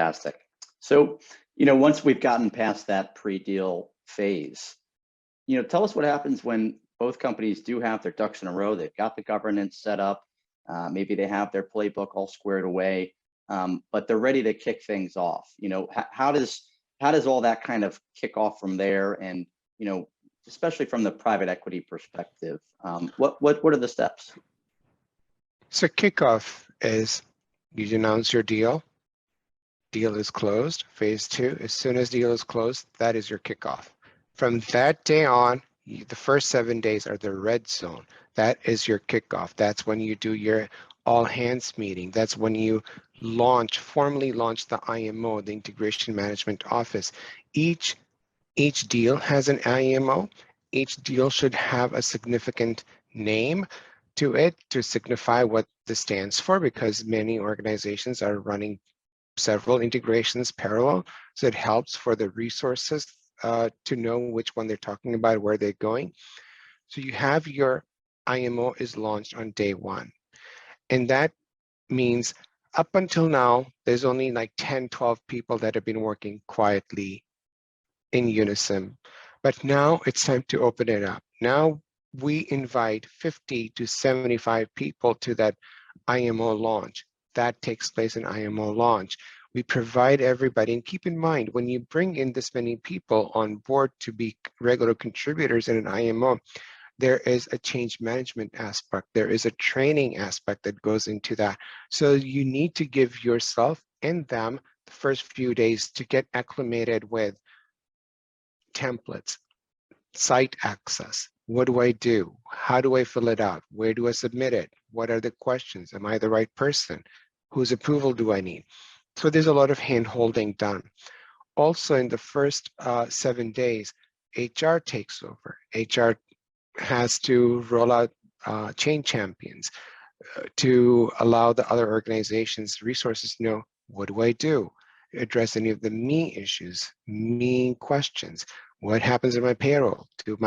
Fantastic. So, once we've gotten past that pre-deal phase, tell us what happens when both companies do have their ducks in a row. They've got the governance set up. Maybe they have their playbook all squared away, but they're ready to kick things off. How does all that kind of kick off from there? And, especially from the private equity perspective, what are the steps? So kickoff is you announce your deal. Deal is closed. Phase 2, as soon as deal is closed, that is your kickoff. From that day on, the first 7 days are the red zone. That is your kickoff. That's when you do your all hands meeting. That's when you formally launch the IMO, the Integration Management Office. Each deal has an IMO. Each deal should have a significant name to it to signify what this stands for, because many organizations are running several integrations parallel. So it helps for the resources to know which one they're talking about, where they're going. So you have your IMO is launched on day 1. And that means up until now, there's only like 10, 12 people that have been working quietly in unison. But now it's time to open it up. Now we invite 50 to 75 people to that IMO launch. That takes place in IMO launch. We provide everybody, and keep in mind, when you bring in this many people on board to be regular contributors in an IMO, there is a change management aspect. There is a training aspect that goes into that. So you need to give yourself and them the first few days to get acclimated with templates, site access. What do I do? How do I fill it out? Where do I submit it? What are the questions? Am I the right person? Whose approval do I need? So there's a lot of hand-holding done. Also, in the first 7 days, HR takes over. HR has to roll out change champions to allow the other organizations' resources to know, what do I do? Address any of the me issues, me questions. What happens in my payroll? Does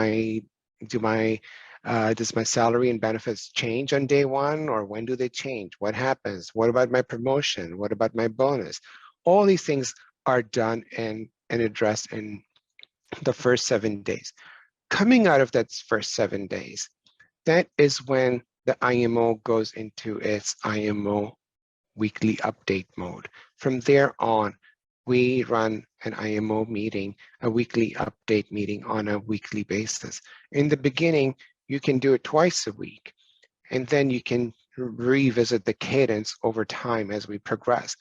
my salary and benefits change on day 1, or when do they change? What happens? What about my promotion? What about my bonus? All these things are done and addressed in the first 7 days. Coming out of that first 7 days, that is when the IMO goes into its IMO weekly update mode. From there on, we run an IMO meeting, a weekly update meeting on a weekly basis. In the beginning, you can do it twice a week, and then you can revisit the cadence over time as we progress.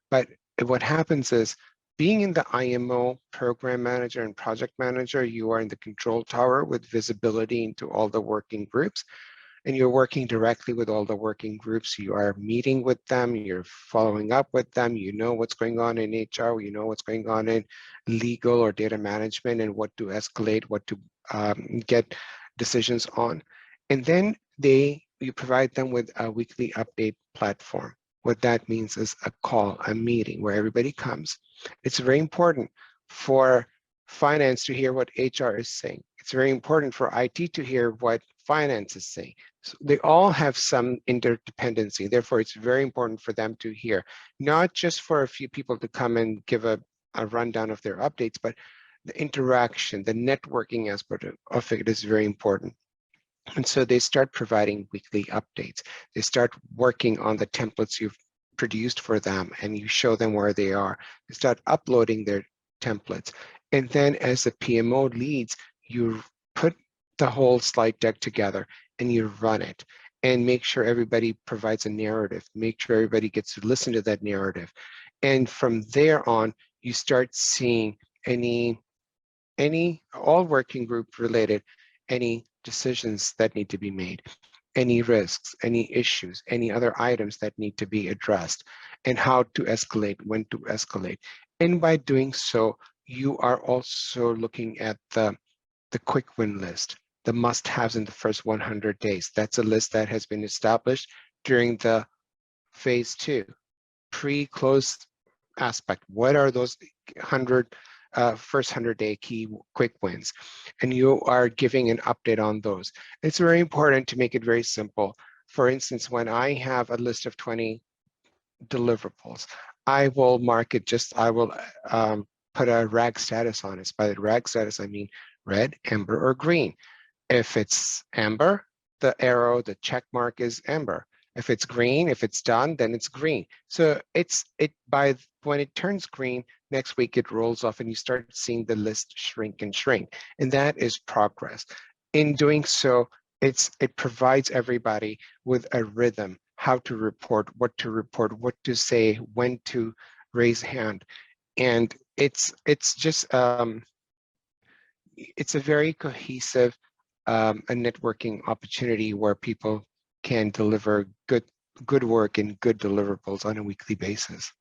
But what happens is, being in the IMO program manager and project manager, you are in the control tower with visibility into all the working groups, and you're working directly with all the working groups. You are meeting with them, you're following up with them, you know what's going on in HR, you know what's going on in legal or data management, and what to escalate, what to get decisions on. And then you provide them with a weekly update platform. What that means is a call, a meeting where everybody comes. It's very important for finance to hear what HR is saying. It's very important for IT to hear what finance is saying. So they all have some interdependency. Therefore, it's very important for them to hear, not just for a few people to come and give a rundown of their updates, but the interaction, the networking aspect of it is very important. And so they start providing weekly updates. They start working on the templates you've produced for them, and you show them where they are. They start uploading their templates. And then as the PMO leads, you put the whole slide deck together and you run it and make sure everybody provides a narrative, make sure everybody gets to listen to that narrative. And from there on, you start seeing all working group related, any decisions that need to be made, any risks, any issues, any other items that need to be addressed, and how to escalate, when to escalate. And by doing so, you are also looking at the quick win list, the must-haves in the first 100 days. That's a list that has been established during the phase 2, pre-close aspect. What are those first 100-day key quick wins? And you are giving an update on those. It's very important to make it very simple. For instance, when I have a list of 20 deliverables, I will mark it I will put a rag status on it. By the rag status, I mean red, amber, or green. If it's amber, the arrow, the check mark is amber. If it's green, if it's done, then it's green. So when it turns green, next week it rolls off and you start seeing the list shrink and shrink. And that is progress. In doing so, it provides everybody with a rhythm, how to report, what to say, when to raise hand. And it's just, it's a very cohesive a networking opportunity where people can deliver good work and good deliverables on a weekly basis.